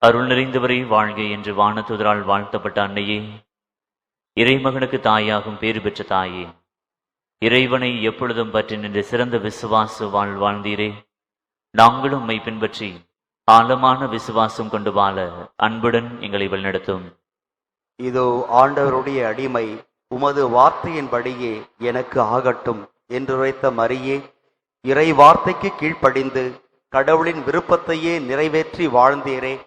அருள் நிறைந்தவரை வாழ்க என்று வானதுதரால் வாழ்த்தப்பட்ட அன்னையே, இறைமகனுக்கு தாயாகும் பேறு பெற்ற தாயே, இறைவனை எப்பொழுதும் பற்றி நின்று சிறந்த விசுவாச வாழ்ந்தீரே. நாங்களும் உம்மை பின்பற்றி ஆழமான விசுவாசம் கொண்டு வாழ அன்புடன் எங்களை வழிநடத்தும். இதோ ஆண்டவருடைய அடிமை, உமது வார்த்தையின்படியே எனக்கு ஆகட்டும் என்றுரைத்த மரியே, இறை வார்த்தைக்கு கீழ்ப்படிந்து கடவுளின் விருப்பத்தையே நிறைவேற்றி வாழ்ந்தீரே.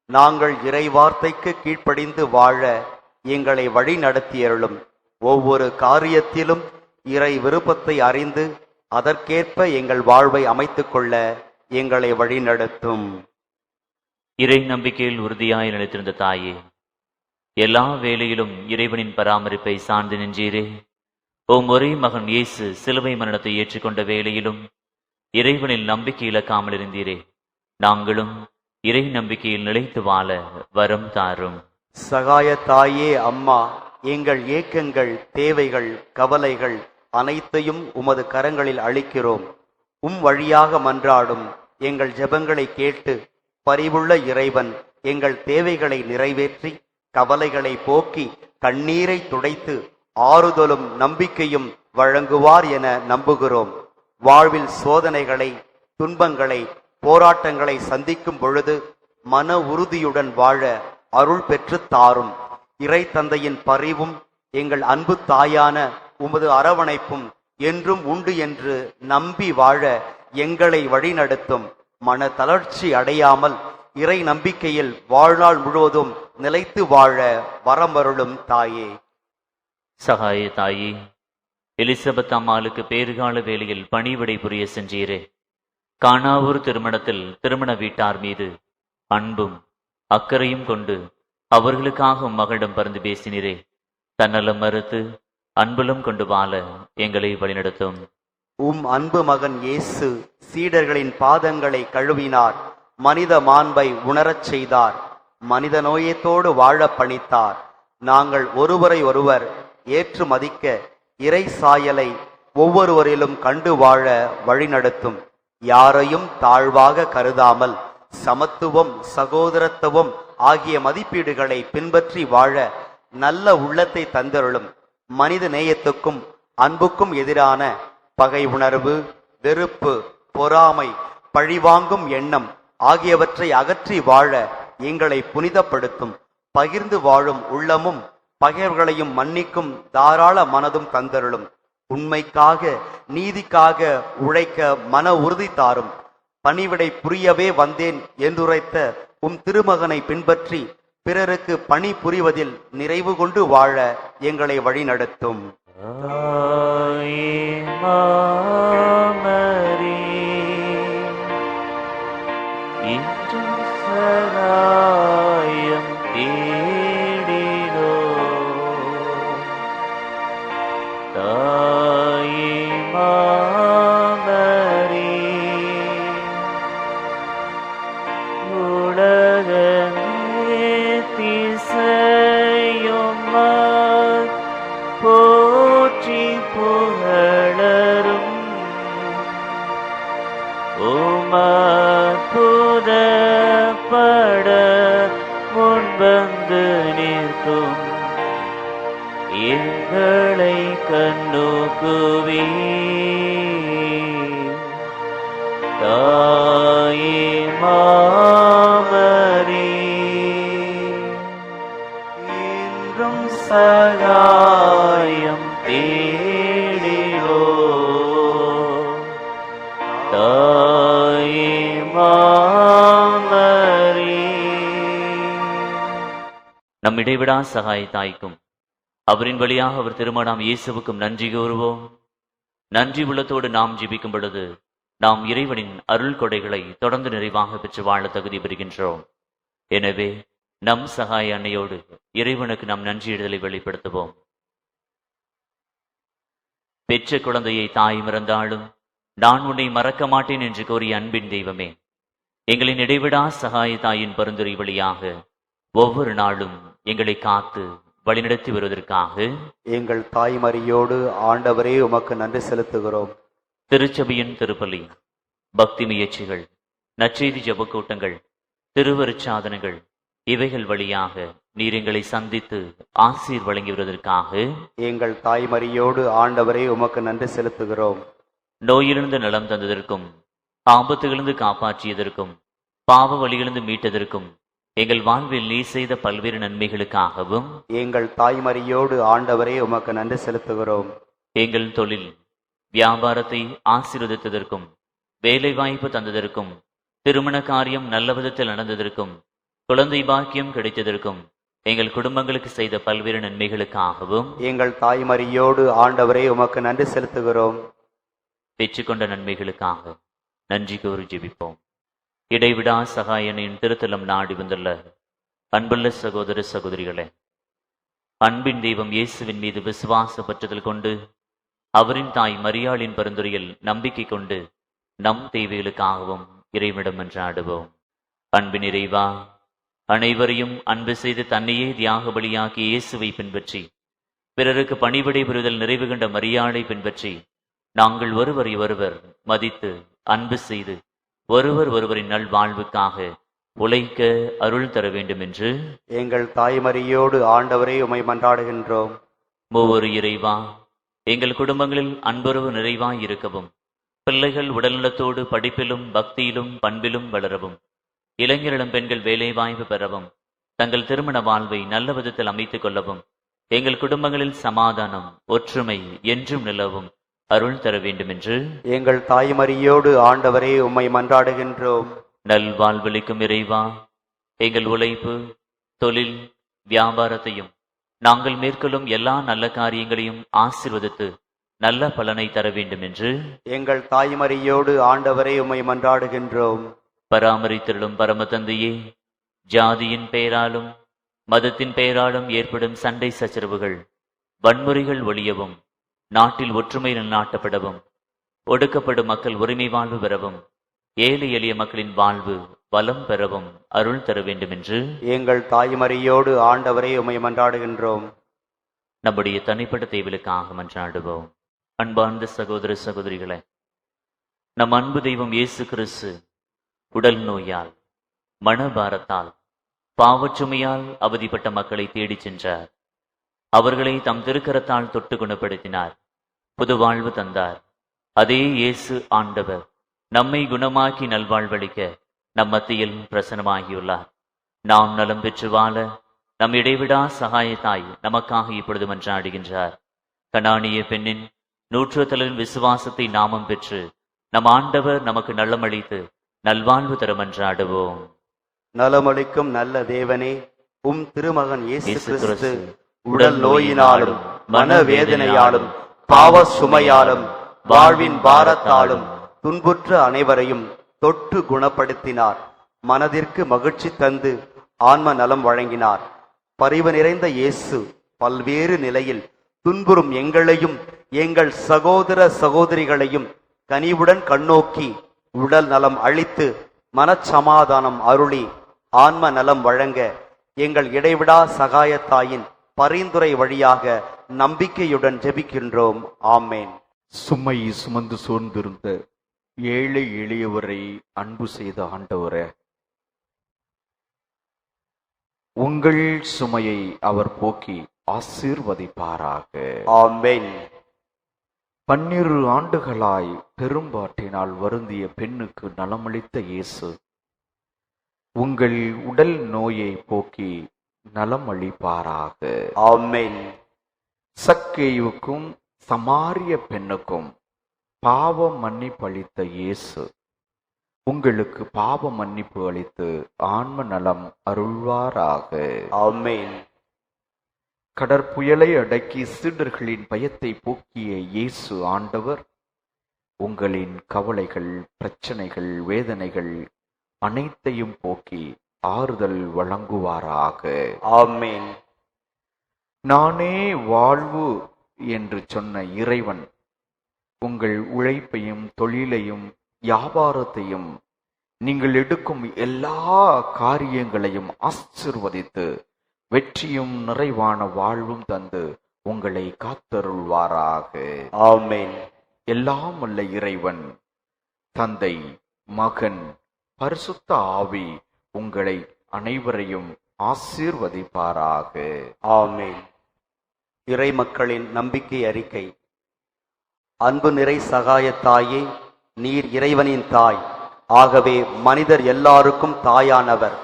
நாங்கள் இறை வார்த்தைக்கு கீழ்ப்படிந்து வாழ எங்களை வழி நடத்தியருளும். ஒவ்வொரு காரியத்திலும் இறை விருப்பத்தை அறிந்து அதற்கேற்ப எங்கள் வாழ்வை அமைத்துக் கொள்ள எங்களை வழி நடத்தும். இறை நம்பிக்கையில் உறுதியாய் நிலைத்திருந்த தாயே, எல்லா வேளையிலும் இறைவனின் பராமரிப்பை சார்ந்து நின்றீரே. உம் ஒரே மகன் இயேசு சிலுவை மரணத்தை ஏற்றுக்கொண்ட வேளையிலும் இறைவனில் நம்பிக்கை இழக்காமல் இருந்தீரே. நாங்களும் இறை நம்பிக்கையில் நிலைத்து வாழ வரம் தாரும். சகாய தாயே அம்மா, எங்கள் ஏக்கங்கள், தேவைகள், கவலைகள் அனைத்தையும் உமது கரங்களில் அளிக்கிறோம். வழியாக மன்றாடும் எங்கள் ஜெபங்களை கேட்டு பரிவுள்ள இறைவன் எங்கள் தேவைகளை நிறைவேற்றி கவலைகளை போக்கி கண்ணீரை துடைத்து ஆறுதலும் நம்பிக்கையும் வழங்குவார் என நம்புகிறோம். வாழ்வில் சோதனைகளை, துன்பங்களை, போராட்டங்களை சந்திக்கும் பொழுது மன உறுதியுடன் வாழ அருள் பெற்று தாரும். இறை தந்தையின் பரிவும் எங்கள் அன்பு தாயான உமது அரவணைப்பும் என்றும் உண்டு என்று நம்பி வாழ எங்களை வழிநடத்தும். மன தளர்ச்சி அடையாமல் இறை நம்பிக்கையில் வாழ்நாள் முழுவதும் நிலைத்து வாழ வரமருளும் தாயே. சகாய தாயே, எலிசபெத் அம்மாளுக்கு பேறுகால வேளையில் பணிவிடை புரிய சென்றீரே. கானாவூர் திருமணத்தில் திருமண வீட்டார் மீது அன்பும் அக்கறையும் கொண்டு அவர்களுக்காக மகளிடம் பரிந்து பேசினீரே. தன்னலம் மறுத்து அன்புலம் கொண்டு வாழ எங்களை வழிநடத்தும். அன்பு மகன் இயேசு சீடர்களின் பாதங்களை கழுவினார். மனித மாண்பை உணரச் செய்தார். மனித நோயத்தோடு வாழ பணித்தார். நாங்கள் ஒருவரை ஒருவர் ஏற்று மதிக்க இறை சாயலை ஒவ்வொருவரிலும் கண்டு வாழ வழிநடத்தும். யாரையும் தாழ்வாக கருதாமல் சமத்துவம், சகோதரத்துவம் ஆகிய மதிப்பீடுகளை பின்பற்றி வாழ நல்ல உள்ளத்தை தந்தருளும். மனித நேயத்துக்கும் அன்புக்கும் எதிரான பகை உணர்வு, வெறுப்பு, பொறாமை, பழிவாங்கும் எண்ணம் ஆகியவற்றை அகற்றி வாழ எங்களை புனிதப்படுத்தும். பகிர்ந்து வாழும் உள்ளமும் பகைவர்களையும் மன்னிக்கும் தாராள மனதும் தந்தருளும். உண்மைக்காக, நீதிக்காக உழைக்க மன உறுதி தாரும். பணிவிடை புரியவே வந்தேன் என்றுரைத்த திருமகனை பின்பற்றி பிறருக்கு பணி புரிவதில் நிறைவு கொண்டு வாழ எங்களை வழிநடத்தும். முன்வந்து நிற்கும் எங்களை கண்ணோக்குவே. தாயே மாமரி, என்றும் சகாயம் தேடிலோ. தாயே மாமரி, நம் இடைவிடா சகாய தாய்க்கும் அவரின் வழியாக அவர் திருமணம் இயேசுவுக்கும் நன்றி கூறுவோம். நன்றி உள்ளத்தோடு நாம் ஜெபிக்கும் பொழுது நாம் இறைவனின் அருள் கொடைகளை தொடர்ந்து நிறைவாக பெற்று வாழ தகுதி பெறுகின்றோம். எனவே நம் சகாய அன்னையோடு இறைவனுக்கு நம் நன்றியிடுதலை வெளிப்படுத்துவோம். பெற்ற குழந்தையை தாய் மறந்தாலும் நான் உன்னை மறக்க மாட்டேன் என்று கூறிய அன்பின் தெய்வமே, எங்களின் இடைவிடா சகாய தாயின் பரிந்துரை வழியாக ஒவ்வொரு நாளும் எங்களை காத்து வழிநடத்தி வருவதற்காக எங்கள் தாய்மரியோடு ஆண்டவரே உமக்கு நன்றி செலுத்துகிறோம். திருச்சபையின் திருப்பலி, பக்தி முயற்சிகள், நற்செய்தி ஜெபக்கூட்டங்கள், திருவருட்சாதனங்கள் இவைகள் வழியாக நீர் எங்களை சந்தித்து ஆசீர் வழங்கி வருவதற்காக எங்கள் தாய்மரியோடு ஆண்டவரே உமக்கு நன்றி செலுத்துகிறோம். நோயிலிருந்து நலம் தந்ததற்கும், ஆபத்துகளிலிருந்து காப்பாற்றியதற்கும், பாவ வழிகளிலிருந்து மீட்டதற்கும், எங்கள் வாழ்வில் நீ செய்த பல்வேறு நன்மைகளுக்காகவும் எங்கள் தாய்மரியோடு ஆண்டவரே உமக்கு நன்றி செலுத்துகிறோம். எங்கள் தொழில் வியாபாரத்தை ஆசீர்வதித்ததற்கும், வேலை வாய்ப்பு தந்ததற்கும், திருமண காரியம் நல்ல விதத்தில் நடந்ததற்கும், குழந்தை பாக்கியம் கிடைத்ததற்கும், எங்கள் குடும்பங்களுக்கு செய்த பல்வேறு நன்மைகளுக்காகவும் எங்கள் தாய்மரியோடு ஆண்டவரே உமக்கு நன்றி செலுத்துகிறோம். பெற்றுக்கொண்ட நன்மைகளுக்காக நன்றி கூறி ஜெபிப்போம். இடைவிடா சகாயனின் திருத்தலம் நாடி வந்துள்ள அன்புள்ள சகோதர சகோதரிகளே, அன்பின் தெய்வம் இயேசுவின் மீது விசுவாச பற்றுதல் கொண்டு அவரின் தாய் மரியாளின் பரிந்துரையில் நம்பிக்கை கொண்டு நம் தேவைகளுக்காகவும் இறைவிடம் என்றாடுவோம். அன்பின் இறைவா, அனைவரையும் அன்பு செய்து தன்னையே தியாக பலியாக்கி இயேசுவை பின்பற்றி பிறருக்கு பணிவிடை புரிதல் நிறைவு கண்ட மரியாளை பின்பற்றி நாங்கள் ஒருவரை ஒருவர் மதித்து அன்பு செய்து ஒருவர் ஒருவரின் நல்வாழ்வுக்காக உழைக்க அருள் தர வேண்டும் என்று எங்கள் தாய்மரியோடு ஆண்டவரே உமை மன்றாடுகின்றோம். மூவொரு இறைவா, எங்கள் குடும்பங்களில் அன்புறவு நிறைவாய் இருக்கவும், பிள்ளைகள் உடல்நலத்தோடு படிப்பிலும் பக்தியிலும் பண்பிலும் வளரவும், இளைஞரிடம் பெண்கள் வேலைவாய்ப்பு பெறவும், தங்கள் திருமண வாழ்வை நல்ல விதத்தில் அமைத்துக் கொள்ளவும், எங்கள் குடும்பங்களில் சமாதானம் ஒற்றுமை என்றும் நிலவும் அருள் தர வேண்டும் என்று எங்கள் தாய்மரியோடு ஆண்டவரே உம்மை மன்றாடுகின்றோம். நல்வாழ்வளிக்கும் இறைவா, எங்கள் உழைப்பு, தொழில், வியாபாரத்தையும் நாங்கள் மேற்கொள்ளும் எல்லா நல்ல காரியங்களையும் ஆசீர்வதித்து நல்ல பலனை தர வேண்டும் என்று எங்கள் தாய்மரியோடு ஆண்டவரே உம்மை மன்றாடுகின்றோம். பராமரித்திருளும் பரம தந்தையே, ஜாதியின் பெயராலும் மதத்தின் பெயராலும் ஏற்படும் சண்டை சச்சரவுகள் வன்முறைகள் ஒழியவும், நாட்டில் ஒற்றுமை நிலைநாட்டப்படவும், ஒடுக்கப்படும் மக்கள் உரிமை வாழ்வு பெறவும், ஏழை எளிய மக்களின் வாழ்வு வளம் பெறவும் அருள் தர வேண்டும் என்று எங்கள் தாய்மரியோடு ஆண்டவரே உம்மை மன்றாடுகின்றோம். நம்முடைய தனிப்பட்ட தேவைகளுக்காக மன்றாடுவோம். அன்பார்ந்த சகோதர சகோதரிகளே, நம் அன்பு தெய்வம் இயேசு கிறிஸ்து உடல் நோயால், மனபாரத்தால், பாவச்சுமையால் அவதிப்பட்ட மக்களை தேடிச் சென்றார். அவர்களை தம் திருக்கரத்தால் தொட்டு குணப்படுத்தினார், புது வாழ்வு தந்தார். அதே இயேசு ஆண்டவர் நம்மை குணமாக்கி நல்வாழ்வளிக்க நம் மத்தியில் பிரசனமாகியுள்ளார். நாம் நலம் பெற்று வாழ நம் இடைவிடா சகாயத்தாய் நமக்காக இப்பொழுது மன்றாடுகின்றார். கனானிய பெண்ணின் நூற்றுத்தலின் விசுவாசத்தை நாமம் பெற்று நம் ஆண்டவர் நமக்கு நலமளித்து நல்வாழ்வு தர மன்றாடுவோம். நலமளிக்கும் நல்ல தேவனே, உம் திருமகன் இயேசு கிறிஸ்து உடல் நோயினாலும் மனவேதனையாலும் பாவ சுமையாலும் வாழ்வின் பாரத்தாலும் துன்புற்ற அனைவரையும் தொட்டு குணப்படுத்தினார். மனதிற்கு மகிழ்ச்சி தந்து ஆன்ம நலம் வழங்கினார். பரிவு நிறைந்த இயேசு பல்வேறு நிலையில் துன்புறும் எங்களையும் எங்கள் சகோதர சகோதரிகளையும் கனிவுடன் கண்ணோக்கி உடல் நலம் அளித்து மனச்சமாதானம் அருளி ஆன்ம நலம் வழங்க எங்கள் இடைவிடா சகாயத்தாயின் பரிந்துரை வழியாக நம்பிக்கையுடன் ஜெபிக்கின்றோம். ஆமேன். சுமை சுமந்து சோர்ந்திருந்த ஏழை எளியவரை அன்பு செய்த ஆண்டவரே, உங்கள் சுமையை அவர் போக்கி ஆசீர்வதிப்பாராக. ஆமேன். 12 ஆண்டுகளாய் பெரும்பாட்டினால் வருந்திய பெண்ணுக்கு நலமளித்த இயேசு உங்கள் உடல் நோயை போக்கி நலமளிப்பாராக. ஆமேன். சக்கேயுவுக்கும் சமாரிய பெண்ணுக்கும் பாவ மன்னிப்பு அளித்த இயேசு உங்களுக்கு பாவ மன்னிப்பு அளித்து ஆன்ம நலம் அருள்வாராக. ஆமேன். கடற்புயலை அடக்கி சீடர்களின் பயத்தை போக்கிய இயேசு ஆண்டவர் உங்களின் கவலைகள், பிரச்சனைகள், வேதனைகள் அனைத்தையும் போக்கி ஆறுதல் வழங்குவாராக. ஆமேன். நானே வாழ்வு என்று சொன்ன இறைவன் உங்கள் உழைப்பையும் தொழிலையும் வியாபாரத்தையும் நீங்கள் எடுக்கும் எல்லா காரியங்களையும் ஆசீர்வதித்து வெற்றியும் நிறைவான வாழ்வும் தந்து உங்களை காத்தருள்வாராக. ஆமேன். எல்லாம் வல்ல இறைவன் தந்தை, மகன், பரிசுத்த ஆவி உங்களை அனைவரையும் ஆசீர்வதிப்பாராக. ஆமென். இறை மக்களின் நம்பிக்கை அறிக்கை. அன்பு நிறை சகாய தாயே, நீர் இறைவனின் தாய். ஆகவே மனிதர் எல்லாருக்கும் தாயானவர்.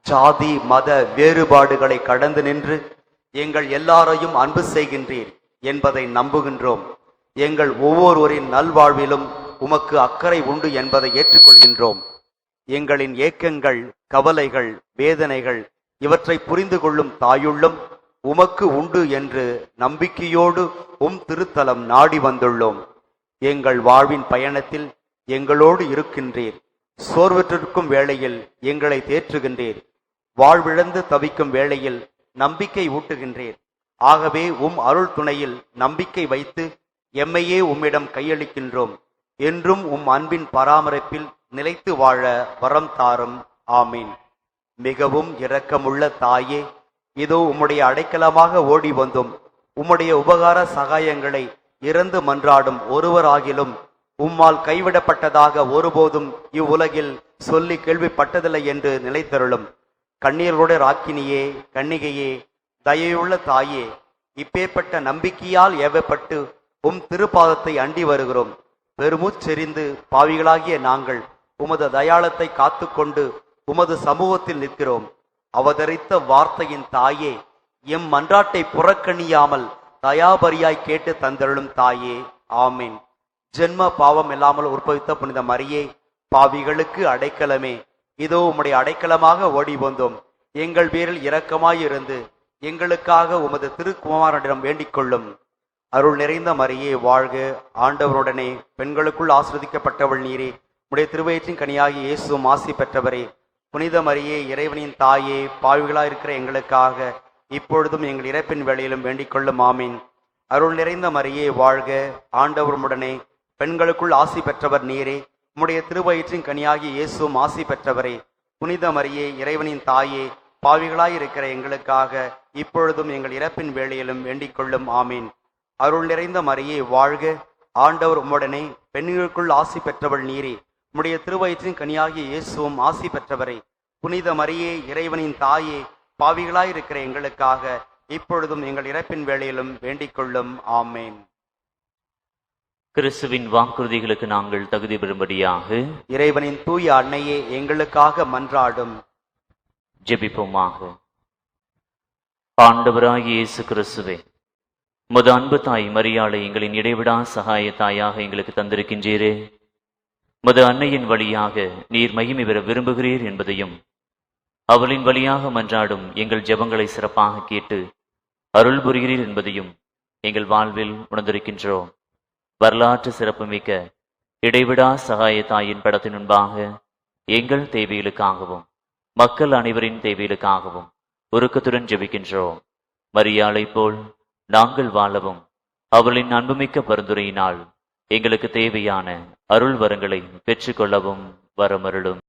ஜாதி மத வேறுபாடுகளை கடந்து நின்று எங்கள் எல்லாரையும் அன்பு செய்கின்றீர் என்பதை நம்புகின்றோம். எங்கள் ஒவ்வொருவரின் நல்வாழ்விலும் உமக்கு அக்கறை உண்டு என்பதை ஏற்றுக்கொள்கின்றோம். எங்களின் ஏக்கங்கள், கவலைகள், வேதனைகள் இவற்றை புரிந்து கொள்ளும் தாயுள்ளம் உமக்கு உண்டு என்று நம்பிக்கையோடு திருத்தலம் நாடி வந்துள்ளோம். எங்கள் வாழ்வின் பயணத்தில் எங்களோடு இருக்கின்றீர். சோர்வற்றிருக்கும் வேளையில் எங்களை தேற்றுகின்றீர். வாழ்விழந்து தவிக்கும் வேளையில் நம்பிக்கை ஊட்டுகின்றீர். ஆகவே அருள் துணையில் நம்பிக்கை வைத்து எம்மையே உம்மிடம் கையளிக்கின்றோம். என்றும் அன்பின் பராமரிப்பில் நிலைத்து வாழ வரம் தாரும். ஆமீன். மிகவும் இரக்கமுள்ள தாயே, இதோ உம்முடைய அடைக்கலமாக ஓடி வந்தோம். உம்முடைய உபகார சகாயங்களை இறந்து மன்றாடும் ஒருவராகிலும் உம்மால் கைவிடப்பட்டதாக ஒருபோதும் இவ்வுலகில் சொல்லி கேள்விப்பட்டதில்லை என்று நிலைத்தருளும். கண்ணீர்களுடைய ராக்கினியே, கன்னிகையே, தயையுள்ள தாயே, இப்பேற்பட்ட நம்பிக்கையால் ஏவப்பட்டு திருப்பாதத்தை அண்டி வருகிறோம். பெருமூச்செறிந்து பாவிகளாகிய நாங்கள் உமது தயாளத்தை காத்துக்கொண்டு உமது சமூகத்தில் நிற்கிறோம். அவதரித்த வார்த்தையின் தாயே, எம் மன்றாட்டை புறக்கணியாமல் தயாபரியாய் கேட்டு தந்தருளும் தாயே. ஆமீன். ஜென்ம பாவம் இல்லாமல் உற்பவித்த புனித மரியே, பாவிகளுக்கு அடைக்கலமே, இதோ உம்முடைய அடைக்கலமாக ஓடி வந்தோம். எங்கள் பேரில் இரக்கமாயிருந்து எங்களுக்காக உமது திருக்குமாரனிடம் வேண்டிக் கொள்ளும். அருள் நிறைந்த மரியே வாழ்க, ஆண்டவருடனே பெண்களுக்குள் ஆசிர்வதிக்கப்பட்டவள் நீரே. உடைய திருவயிற்றின் கனியாகி இயேசுவும் ஆசி பெற்றவரே. புனித மரியே, இறைவனின் தாயே, பாவிகளாயிருக்கிற எங்களுக்காக இப்பொழுதும் எங்கள் இறப்பின் வேளையிலும் வேண்டிக் கொள்ளும். ஆமீன். அருள் நிறைந்த மரியே வாழ்க, ஆண்டவருடனே பெண்களுக்குள் ஆசி பெற்றவர் நீரே. உம்முடைய திருவயிற்றின் கனியாகி இயேசுவும் ஆசி பெற்றவரே. புனித மரியே, இறைவனின் தாயே, பாவிகளாயிருக்கிற எங்களுக்காக இப்பொழுதும் எங்கள் இறப்பின் வேளையிலும் வேண்டிக் கொள்ளும். ஆமீன். அருள் நிறைந்த மரியே வாழ்க, ஆண்டவர் உம்முடனே பெண்களுக்குள் ஆசி பெற்றவள் நீரே. உம்முடைய திருவயிற்றின் கனியாகிய இயேசுவும் ஆசி பெற்றவரே. புனித மரியே, இறைவனின் தாயே, பாவிகளாயிருக்கிற எங்களுக்காக இப்பொழுதும் எங்கள் இறப்பின் வேளையிலும் வேண்டிக் கொள்ளும். ஆமேன். கிறிஸ்துவின் வாக்குறுதிகளுக்கு நாங்கள் தகுதி பெறும்படியாக இறைவனின் தூய அன்னையே எங்களுக்காக மன்றாடும். ஜெபிப்போமாக. ஆண்டவராகிய இயேசு கிறிஸ்துவே, உமது அன்பு தாய் மரியாளை எங்களின் இடைவிடா சகாய தாயாக எங்களுக்கு தந்திருக்கின்றீரே. உமது அன்னையின் வழியாக நீர் மகிமை பெற விரும்புகிறீர் என்பதையும், அவளின் வழியாக மன்றாடும் எங்கள் ஜெபங்களை சிறப்பாக கேட்டு அருள் புரிகிறீர் என்பதையும் எங்கள் வாழ்வில் உணர்ந்திருக்கின்றோம். வரலாற்று சிறப்புமிக்க இடைவிடா சகாய தாயின் படத்தின் முன்பாக எங்கள் தேவைகளுக்காகவும் மக்கள் அனைவரின் தேவைகளுக்காகவும் உருக்கத்துடன் ஜெபிக்கின்றோம். மரியாளை போல் நாங்கள் வாழவும் அவளின் அன்புமிக்க பரிந்துரையினால் எங்களுக்கு தேவையான அருள் வரங்களை பெற்றுக்கொள்ளவும் வரமருளும்.